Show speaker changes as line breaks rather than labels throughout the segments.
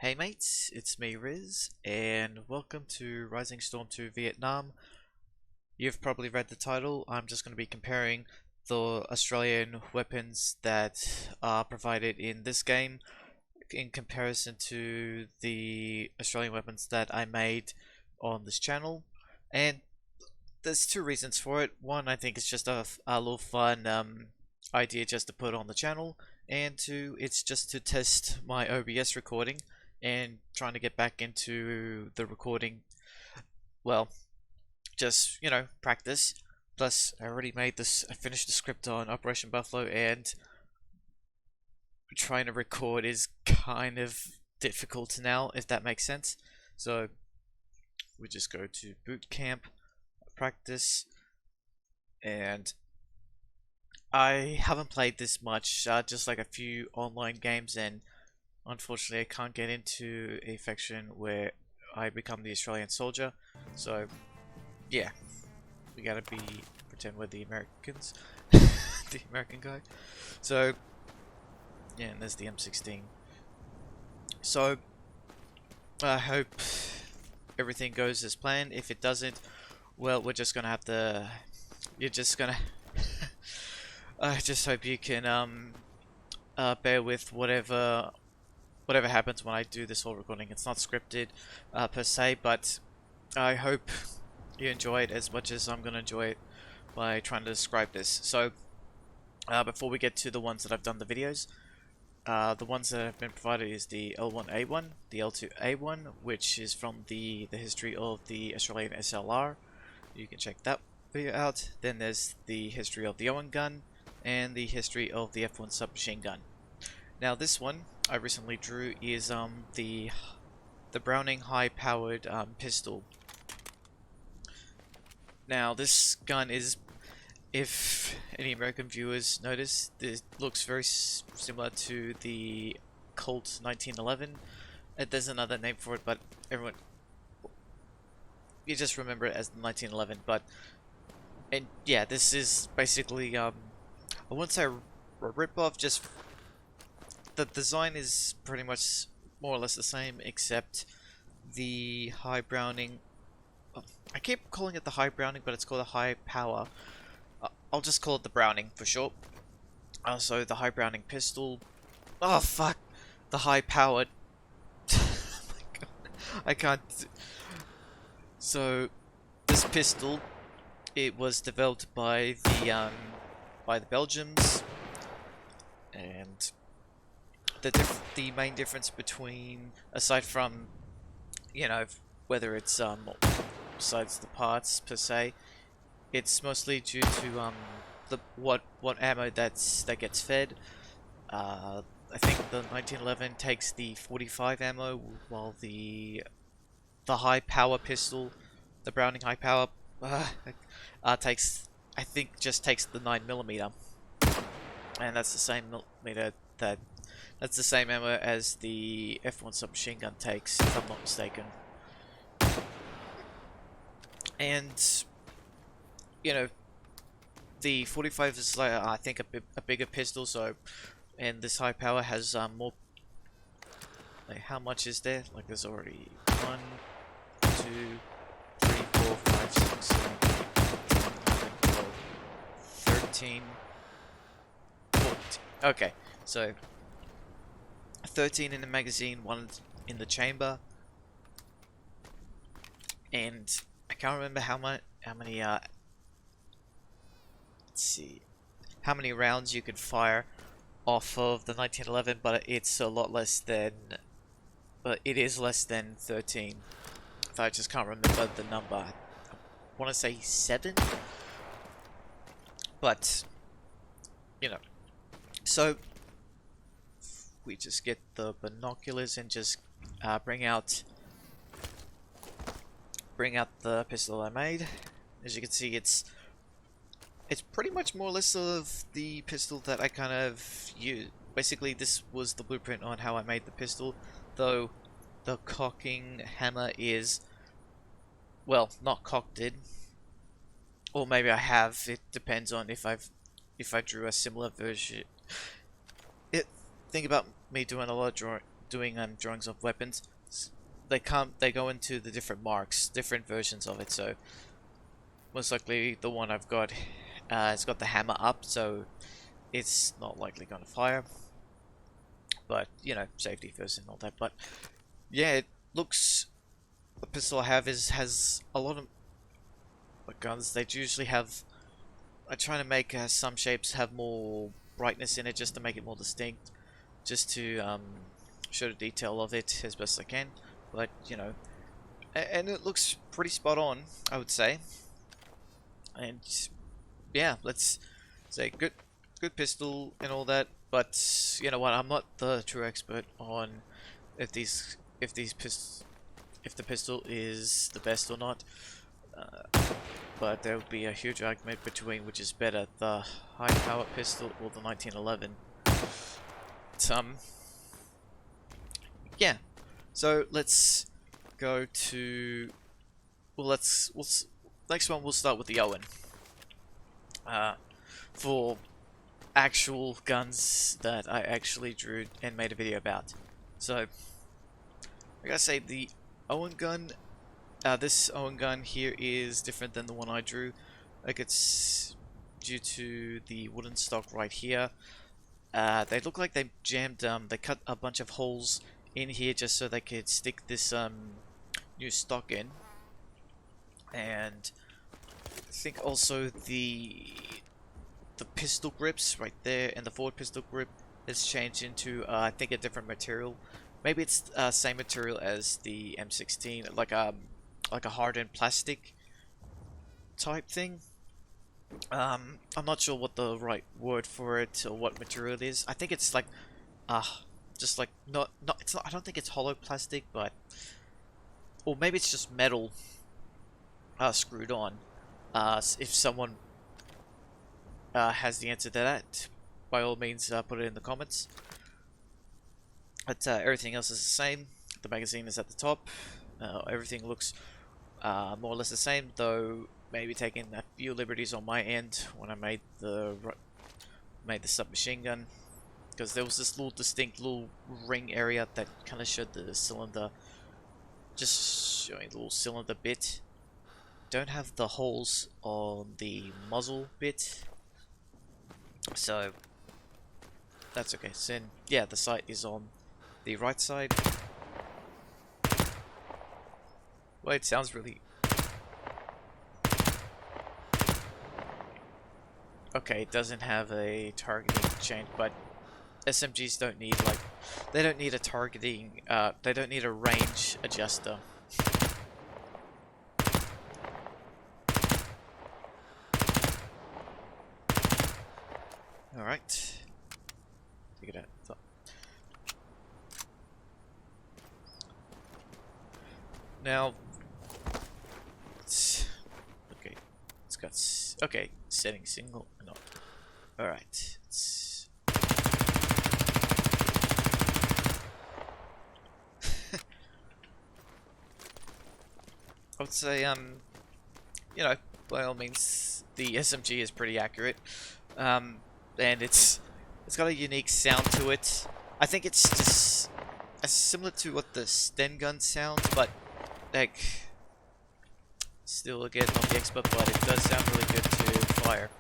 Hey mates, it's me Rizz, and welcome to Rising Storm 2 Vietnam. You've probably read the title. I'm just going to be comparing the Australian weapons that are provided in this game in comparison to the Australian weapons that I made on this channel. And there's two reasons for it. One, I think it's just a little fun idea just to put on the channel, and two, it's just to test my OBS recording and trying to get back into the recording. Well, just practice. Plus, I already made this. I finished the script on Operation Buffalo, and trying to record is kind of difficult now, if that makes sense. So we just go to boot camp, practice, and I haven't played this much, just like a few online games, and unfortunately I can't get into a faction where I become the Australian soldier. So yeah, we gotta pretend we're the Americans, the American guy. So yeah, and there's the M16. So I hope everything goes as planned. If it doesn't, well, we're just gonna have to. You're just gonna. I just hope you can bear with whatever happens when I do this whole recording. It's not scripted per se, but I hope you enjoy it as much as I'm gonna enjoy it by trying to describe this. So before we get to the ones that I've done the videos, the ones that have been provided is the L1A1, the L2A1, which is from the history of the Australian SLR. You can check that video out. Then there's the history of the Owen gun and the history of the F1 submachine gun. Now this one I recently drew is the Browning high-powered pistol. Now this gun is, if any American viewers notice, this looks very similar to the Colt 1911. There's another name for it, but everyone, you just remember it as the 1911. But and yeah, this is basically I wouldn't say a rip-off, just the design is pretty much more or less the same, except the high Browning. I keep calling it the high Browning, but it's called a high power. I'll just call it the Browning for short. So the high Browning pistol. Oh fuck! The high powered. Oh my god, I can't. So this pistol, it was developed by the Belgians, and the main difference between, aside from whether it's besides the parts per se, it's mostly due to the what ammo that gets fed. I think the 1911 takes the 45 ammo, while the high power pistol, the Browning high power, takes, I think, just takes the 9mm, and that's the same millimeter that's the same ammo as the F1 submachine gun takes, if I'm not mistaken. And the 45 is like, I think, a bigger pistol. So, and this high power has more. Like, how much is there? Like, there's already 1, 2, 3, 4, 5, 6, 7, 8, 9, 10, 12, 13, 14. Okay, so 13 in the magazine, 1 in the chamber, and I can't remember how many let's see, how many rounds you could fire off of the 1911, but it's a lot less than, but it is less than 13. I just can't remember the number. I want to say 7, but so we just get the binoculars and just bring out the pistol I made. As you can see, it's pretty much more or less of the pistol that I kind of used. Basically, this was the blueprint on how I made the pistol, though the cocking hammer is, well, not cocked, or maybe I have. It depends on if I drew a similar version. Think about me doing a lot of doing drawings of weapons, they go into the different marks, different versions of it. So most likely the one I've got, it's got the hammer up, so it's not likely going to fire. But you know, safety first and all that. But yeah, it looks. The pistol I have has a lot of guns. They usually have. I try to make some shapes have more brightness in it, just to make it more distinct, just to show the detail of it as best I can. But you know, and it looks pretty spot on, I would say. And yeah, let's say good pistol and all that. But you know what? I'm not the true expert on if the pistol is the best or not. But there would be a huge argument between which is better, the high power pistol or the 1911. Yeah. So let's go to. Well, next one we'll start with the Owen. For actual guns that I actually drew and made a video about. So I gotta say the Owen gun. This Owen gun here is different than the one I drew. Like, it's due to the wooden stock right here. They look like they jammed, they cut a bunch of holes in here just so they could stick this new stock in. And I think also the pistol grips right there and the forward pistol grip has changed into I think a different material. Maybe it's same material as the M16, like a hardened plastic type thing. I'm not sure what the right word for it or what material it is. I think it's like just like not it's not, I don't think it's hollow plastic, but or maybe it's just metal screwed on. If someone has the answer to that, by all means put it in the comments. But everything else is the same. The magazine is at the top. Everything looks more or less the same, though maybe taking a few liberties on my end when I made the submachine gun, because there was this little distinct little ring area that kind of showed the cylinder, just showing the little cylinder bit. Don't have the holes on the muzzle bit, so that's okay. So then, yeah, the sight is on the right side. Well, it sounds really... Okay, it doesn't have a targeting chain, but SMGs don't need, like... They don't need a targeting... they don't need a range adjuster. Alright. Take it out. Now... Okay, setting single. No. Alright. I would say, you know, by all means, the SMG is pretty accurate. And it's got a unique sound to it. I think it's just similar to what the Sten gun sounds, but like, still again not the expert, but it does sound really good to fire.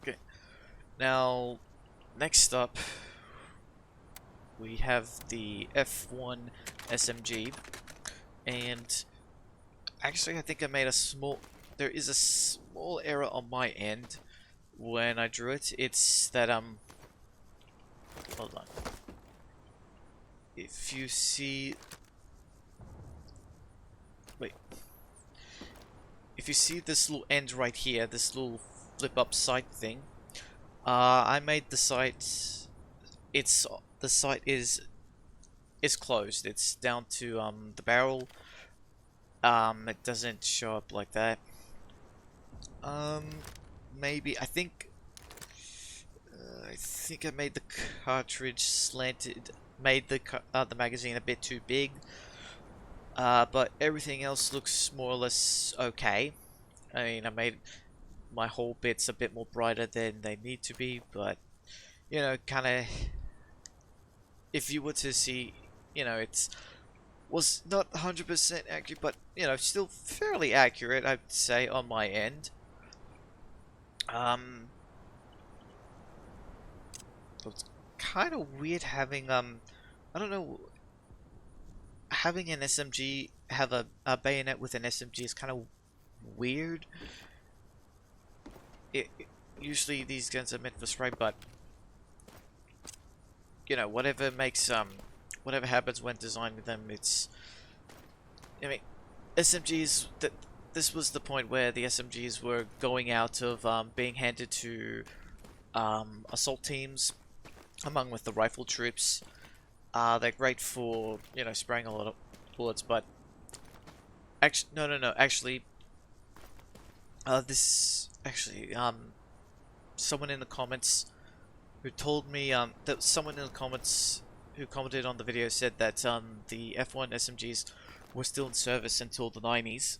Okay, now next up we have the F1 SMG, and actually I think I made a small... There is a small error on my end when I drew it. It's that hold on. If you see... Wait. If you see this little end right here, this little flip up sight thing, I made the sight... The sight is closed. It's down to the barrel. It doesn't show up like that. Maybe I think I made the cartridge slanted, made the magazine a bit too big. But everything else looks more or less okay. I mean, I my hole bits a bit more brighter than they need to be, but you know, kind of, if you were to see, you know, it's was not 100% accurate, but you know, still fairly accurate, I'd say, on my end. It's kind of weird having I don't know, having an SMG have a bayonet with an SMG is kind of weird. Usually these guns are meant for spray, but you know, whatever makes whatever happens when designing them, it's, I mean, SMGs, that this was the point where the SMGs were going out of being handed to assault teams among with the rifle troops. They're great for, you know, spraying a lot of bullets, but actually, no, actually, this actually, someone in the comments who told me that someone in the comments who commented on the video said that the F1 SMGs were still in service until the 90s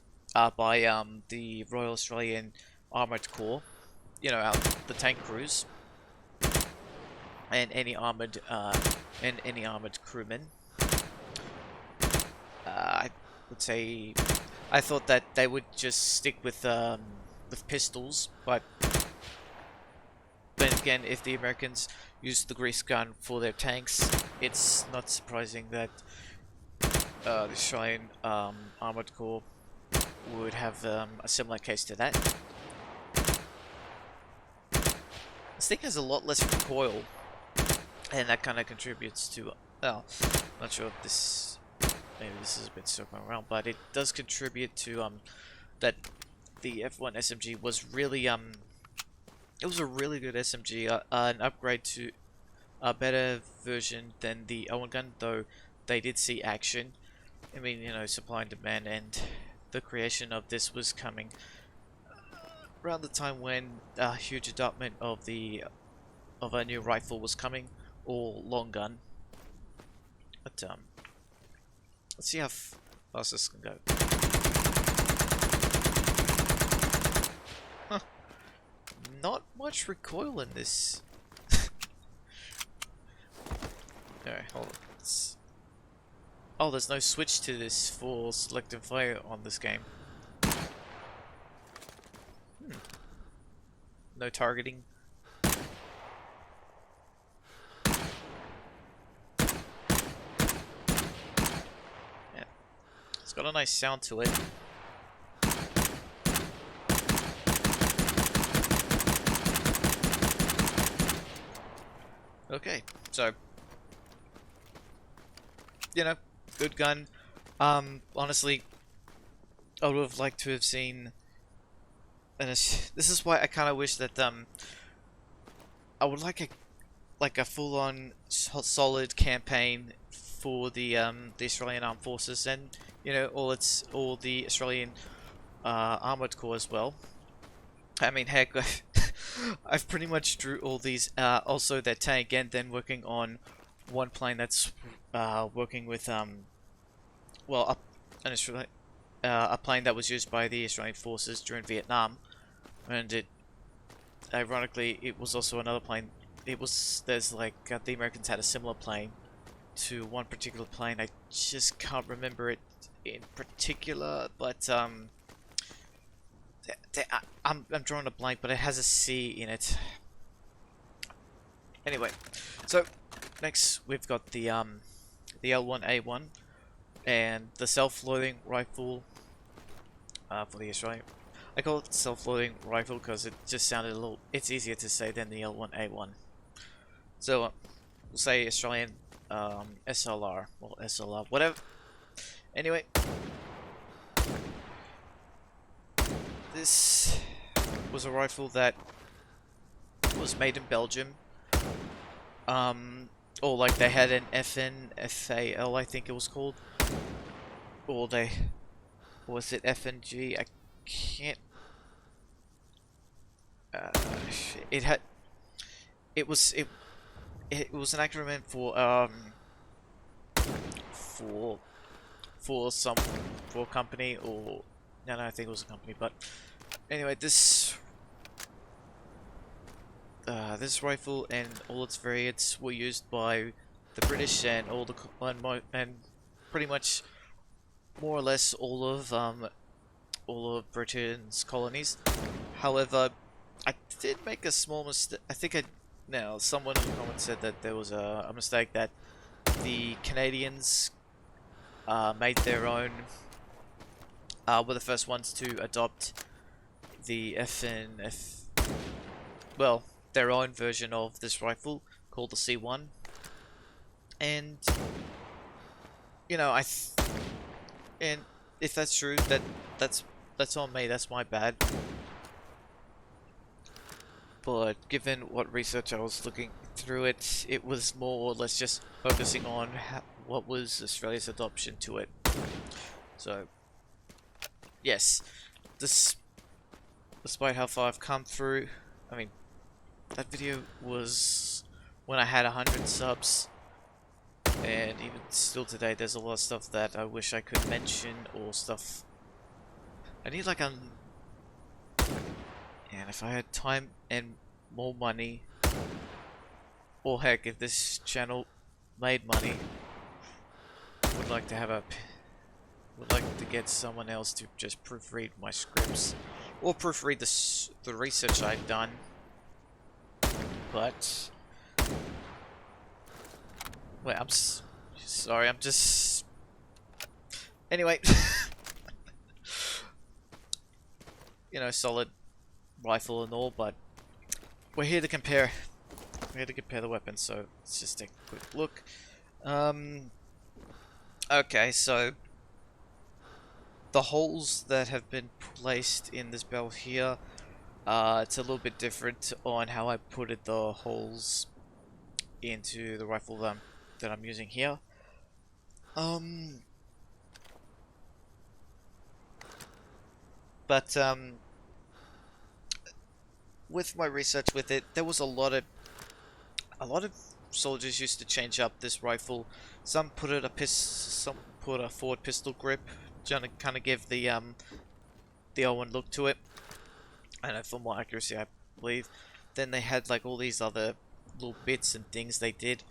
by the Royal Australian Armoured Corps, you know, the tank crews and any armoured crewmen. I would say I thought that they would just stick with pistols, but then again, if the Americans used the grease gun for their tanks, it's not surprising that the Australian Armoured Corps would have a similar case to that. This thing has a lot less recoil, and that kind of contributes to, well, not sure if this, maybe this is a bit circling around, but it does contribute to that the F1 SMG was really it was a really good SMG, an upgrade to a better version than the Owen gun, though they did see action. I mean, you know, supply and demand, and the creation of this was coming around the time when a huge adoption of a new rifle was coming, or long gun. But let's see how fast this can go. Huh. Not much recoil in this. Alright, hold on. Oh, there's no switch to this for selective fire on this game. No targeting. Yeah. It's got a nice sound to it. Okay, so, you know, good gun. Honestly, I would have liked to have seen, and this is why I kind of wish that I would like a full-on solid campaign for the Australian Armed Forces, and you know, all the Australian Armoured Corps as well. I mean, heck, I've pretty much drew all these, also their tank, and then working on one plane that's working with well, a plane that was used by the Australian forces during Vietnam, and it, ironically, it was also another plane. There's like, the Americans had a similar plane to one particular plane. I just can't remember it in particular, but I'm drawing a blank, but it has a C in it. Anyway, so next we've got the L1A1 and the self-loading rifle for the Australian. I call it self-loading rifle because it just sounded a little. It's easier to say than the L1A1. So we'll say Australian SLR, well, SLR, whatever. Anyway, this was a rifle that was made in Belgium. Or like they had an FAL, I think it was called. Or was it FNG? I can't. It was an acronym for a company, or no, I think it was a company. But anyway, this this rifle and all its variants were used by the British and all the and pretty much more or less all of Britain's colonies. However, I did make a small mistake. I think now someone in the comments said that there was a mistake that the Canadians made their own. Were the first ones to adopt the well, their own version of this rifle called the C1, and you know and if that's true, that's on me. That's my bad. But given what research I was looking through it was more or less just focusing on what was Australia's adoption to it. So, yes, despite how far I've come through, I mean, that video was when I had 100 subs, and even still today, there's a lot of stuff that I wish I could mention, or stuff. I need like and if I had time and more money, or heck, if this channel made money, would like to get someone else to just proofread my scripts, or proofread the research I've done. But wait, sorry, I'm just anyway. You know, solid rifle and all, but we're here to compare. We're here to compare the weapons, so let's just take a quick look. Okay, so the holes that have been placed in this barrel here, it's a little bit different on how I put the holes into the rifle that I'm using here. But with my research with it, there was a lot of soldiers used to change up this rifle. Some put a forward pistol grip, trying to kind of give the Owen look to it, and for more accuracy, I believe. Then they had like all these other little bits and things they did.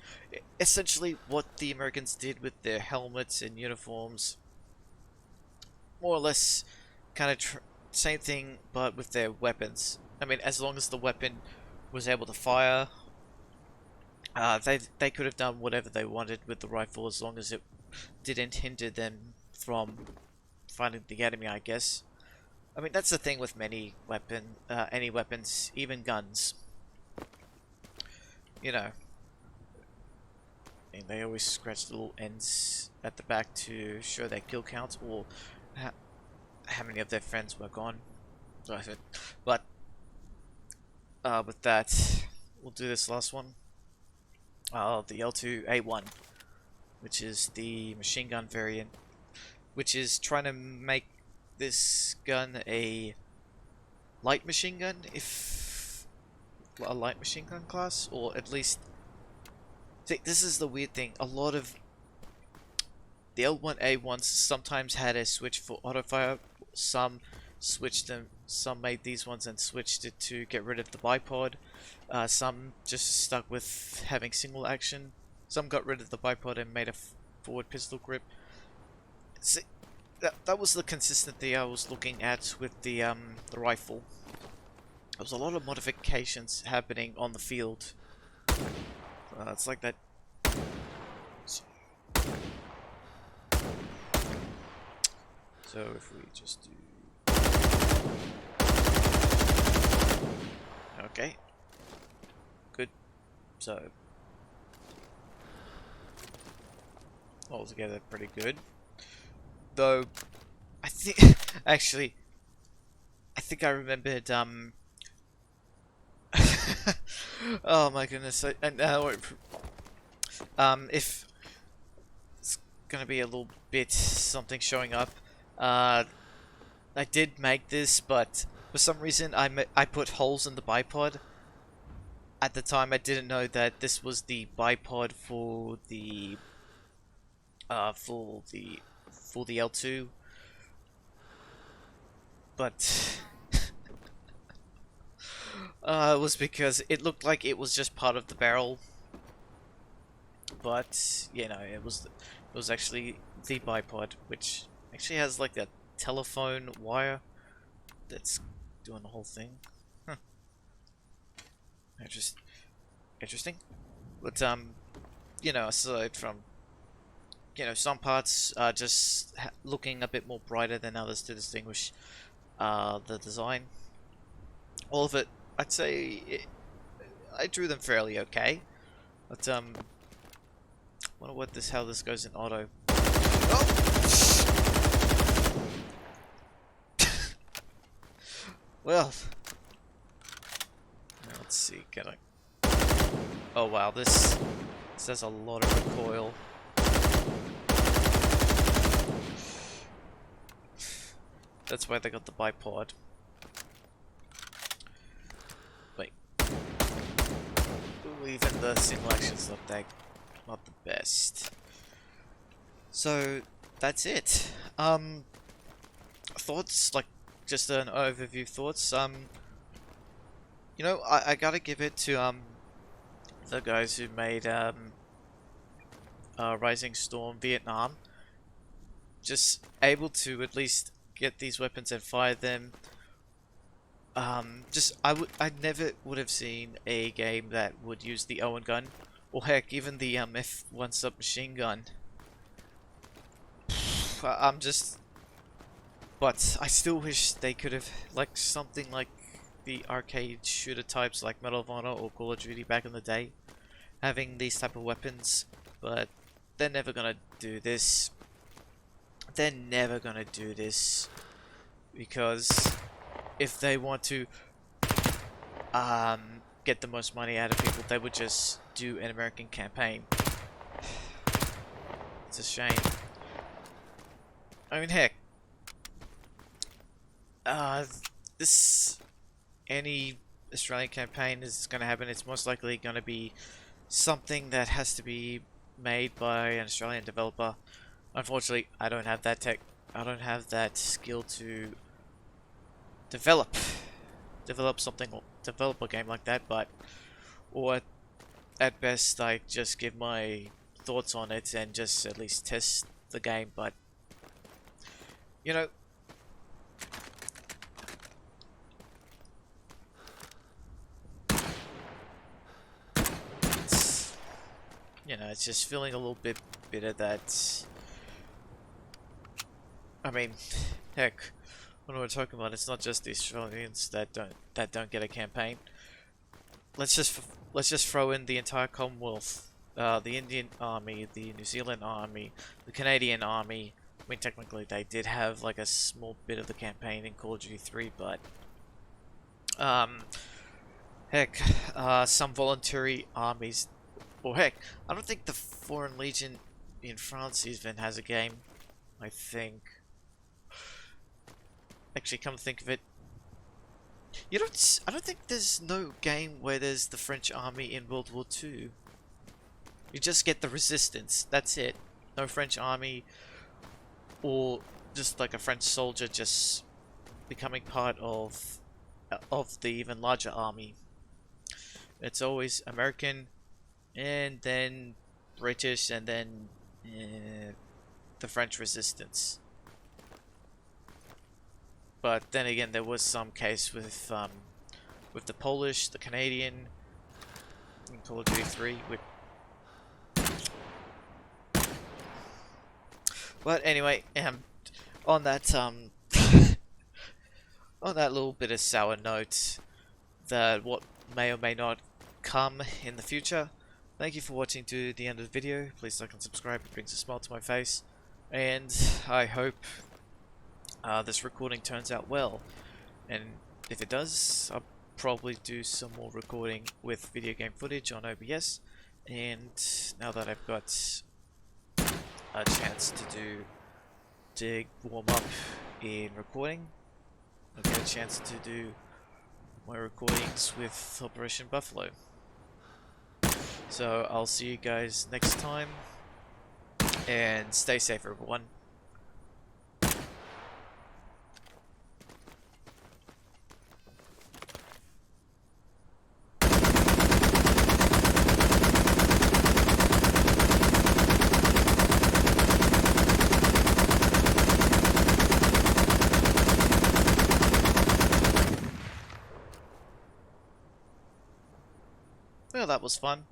Essentially, what the Americans did with their helmets and uniforms, more or less, kind of same thing, but with their weapons. I mean, as long as the weapon was able to fire, they could have done whatever they wanted with the rifle, as long as it didn't hinder them from finding the enemy, I guess. I mean, that's the thing with any weapons, even guns. You know, and they always scratch the little ends at the back to show their kill counts, or how many of their friends were gone. But with that, we'll do this last one. The L2A1, which is the machine gun variant, which is trying to make this gun a light machine gun, if a light machine gun class, or at least. See, this is the weird thing. A lot of the L1A1s sometimes had a switch for auto fire. Some switched them. Some made these ones and switched it to get rid of the bipod. Some just stuck with having single action. Some got rid of the bipod and made a forward pistol grip. See, that was the consistency I was looking at with the rifle. There was a lot of modifications happening on the field. It's like that. So if we just do. Okay. Good. So altogether pretty good. Though I think actually I think I remembered oh my goodness, if it's gonna be a little bit something showing up, I did make this, but for some reason I put holes in the bipod. At the time I didn't know that this was the bipod for the L2, but was because it looked like it was just part of the barrel, but you know, it was actually the bipod, which actually has like a telephone wire that's doing the whole thing. Huh. Interest, interesting. But you know, aside from some parts are just looking a bit more brighter than others to distinguish the design. All of it, I'd say, I drew them fairly okay. But wonder how this goes in auto. Oh! Well, let's see. Can I? Oh wow, this has a lot of recoil. That's why they got the bipod. Wait. Ooh, even the single action's not the best. So that's it. Thoughts, like just an overview thoughts. You know, I gotta give it to the guys who made Rising Storm Vietnam. Just able to at least get these weapons and fire them. I never would have seen a game that would use the Owen gun, or heck, even the F1 submachine gun. I'm just, but I still wish they could have like something like the arcade shooter types like Medal of Honor or Call of Duty back in the day, having these type of weapons. But they're never gonna do this. They're never gonna do this because if they want to get the most money out of people, they would just do an American campaign. It's a shame. I mean, heck, this any Australian campaign is going to happen. It's most likely going to be something that has to be made by an Australian developer. Unfortunately, I don't have that tech. I don't have that skill to develop something, develop a game like that. But, or at best, I just give my thoughts on it and just at least test the game. But you know, it's just feeling a little bit bitter that, I mean, heck, when we're talking about, it's not just the Australians that don't get a campaign. Let's just throw in the entire Commonwealth, the Indian Army, the New Zealand Army, the Canadian Army. I mean, technically they did have like a small bit of the campaign in Call of Duty 3, but heck, some voluntary armies, or heck, I don't think the Foreign Legion in France even has a game. I think. Actually, come to think of it, I don't think there's no game where there's the French army in World War II. You just get the resistance. That's it. No French army, or just like a French soldier just becoming part of the even larger army. It's always American, and then British, and then the French resistance. But then again, there was some case with the Polish, the Canadian, in Call of Duty 3. But anyway, on that on that little bit of sour note, that what may or may not come in the future. Thank you for watching to the end of the video. Please like and subscribe. It brings a smile to my face, and I hope this recording turns out well, and if it does, I'll probably do some more recording with video game footage on OBS. And now that I've got a chance to warm up in recording, I'll get a chance to do my recordings with Operation Buffalo. So I'll see you guys next time, and stay safe, everyone. Well, that was fun.